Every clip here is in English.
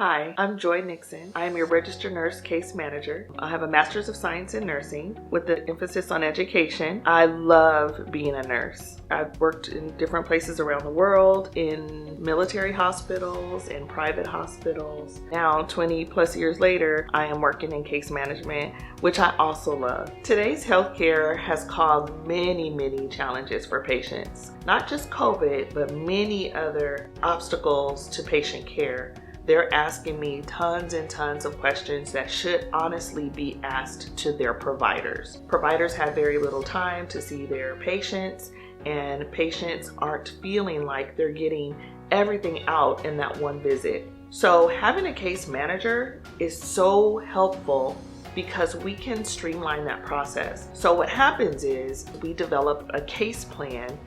Hi, I'm Joy Nickson. I am your registered nurse case manager. I have a master's of science in nursing with the emphasis on education. I love being a nurse. I've worked in different places around the world, in military hospitals and private hospitals. Now, 20 plus years later, I am working in case management, which I also love. Today's healthcare has caused many challenges for patients. Not just COVID, but many other obstacles to patient care. They're asking me tons and tons of questions that should honestly be asked to their providers. Providers have very little time to see their patients, and patients aren't feeling like they're getting everything out in that one visit. So having a case manager is so helpful because we can streamline that process. So what happens is we develop a case plan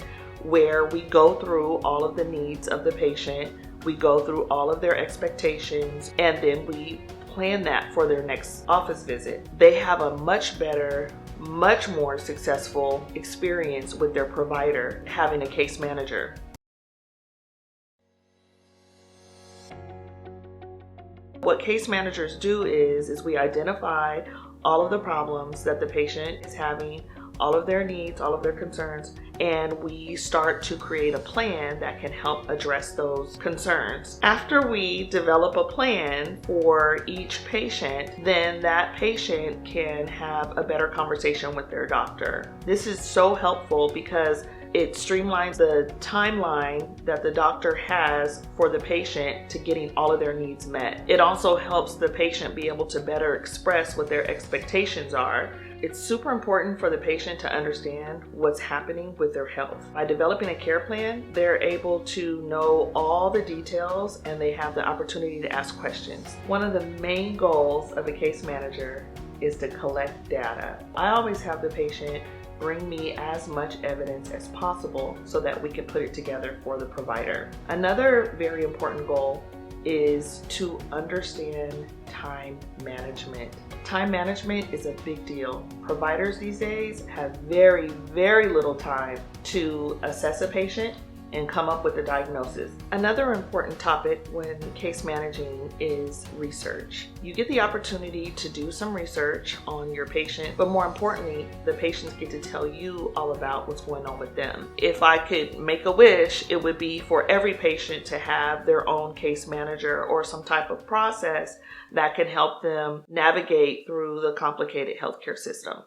where we go through all of the needs of the patient, we go through all of their expectations, and then we plan that for their next office visit. They have a much better, much more successful experience with their provider having a case manager. What case managers do is we identify all of the problems that the patient is having, all of their needs, all of their concerns, and we start to create a plan that can help address those concerns. After we develop a plan for each patient, then that patient can have a better conversation with their doctor. This is so helpful because it streamlines the timeline that the doctor has for the patient to getting all of their needs met. It also helps the patient be able to better express what their expectations are. It's super important for the patient to understand what's happening with their health. By developing a care plan, they're able to know all the details and they have the opportunity to ask questions. One of the main goals of a case manager is to collect data. I always have the patient bring me as much evidence as possible so that we can put it together for the provider. Another very important goal is to understand time management. Time management is a big deal. Providers these days have very little time to assess a patient and come up with a diagnosis. Another important topic when case managing is research. You get the opportunity to do some research on your patient, but more importantly, the patients get to tell you all about what's going on with them. If I could make a wish, it would be for every patient to have their own case manager or some type of process that can help them navigate through the complicated healthcare system.